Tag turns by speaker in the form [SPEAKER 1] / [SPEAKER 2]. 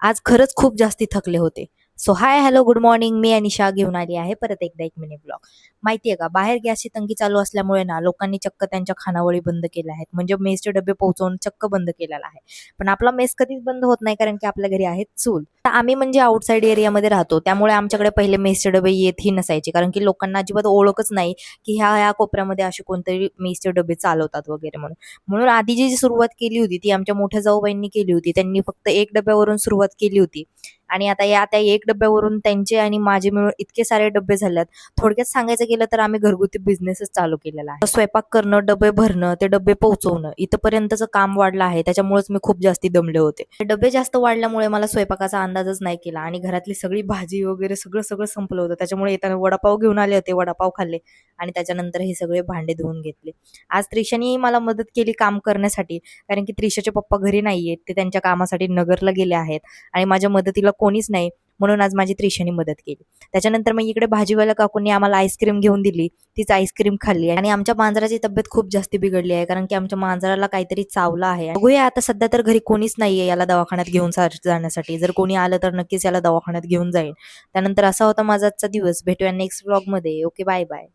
[SPEAKER 1] आज खरंच खूप जास्ती थकले होते. सो हाय, हॅलो, गुड मॉर्निंग. मी अनिशा घेऊन आली आहे परत एकदा एक मिनी ब्लॉग. माहितीये का, बाहेर गॅसची तंगी चालू असल्यामुळे ना लोकांनी चक्क त्यांच्या खानावळी बंद केल्या आहेत. म्हणजे मेसचे डबे पोहोचवून चक्क बंद केलेला आहे. पण आपला मेस कधीच बंद होत नाही, कारण की आपल्या घरी आहेत चूल. तर आम्ही म्हणजे आउटसाइड एरियामध्ये राहतो, त्यामुळे आमच्याकडे पहिले मेसचे डबे येतही नसायचे, कारण की लोकांना अजिबात ओळखच नाही की ह्या कोपऱ्यामध्ये असे कोणतरी मेसचे डबे चालवतात वगैरे म्हणून. म्हणून आधी जी सुरुवात केली होती ती आमच्या मोठ्या जाऊबाईंनी केली होती. त्यांनी फक्त एक डब्यावरून सुरुवात केली होती आणि आता या त्या एक डब्यावरून त्यांचे आणि माझे मिळून इतके सारे डब्बे झालेत. थोडक्यात सांगायचं गेलं तर आम्ही घरगुती बिझनेसच चालू केलेला आहे. स्वयंपाक करणं, डबे भरणं, ते डबे पोहोचवणं, इथपर्यंतचं काम वाढलं आहे. त्याच्यामुळेच मी खूप जास्ती दमले होते. डबे जास्त वाढल्यामुळे मला स्वयंपाकाचा अंदाजच नाही केला आणि घरातली सगळी भाजी वगैरे सगळं सगळं संपलं होतं. त्याच्यामुळे येताना वडापाव घेऊन आले होते, वडापाव खाल्ले आणि त्याच्यानंतर हे सगळे भांडे धुवून घेतले. आज त्रिशानी मला मदत केली काम करण्यासाठी, कारण की त्रिशाचे पप्पा घरी नाहीयेत, ते त्यांच्या कामासाठी नगरला गेले आहेत आणि माझ्या मदतीला कोणीच नाही. म्हणून आज माझी त्रिशानी मदत केली. त्याच्यानंतर मग इकडे भाजीवाल्या काकूंनी आम्हाला आईस्क्रीम घेऊन दिली. तीच आईस्क्रीम खाल्ली आणि आमच्या मांजराची तब्येत खूप जास्ती बिघडली आहे, कारण की आमच्या मांजराला काहीतरी चावलं आहे. बघूया, आता सध्या तर घरी कोणीच नाहीये याला दवाखान्यात घेऊन जाण्यासाठी. जर कोणी आलं तर नक्कीच याला दवाखान्यात घेऊन जाईल. त्यानंतर असा होता माझा आजचा दिवस. भेटूया नेक्स्ट व्लॉग मध्ये. Okay, bye bye.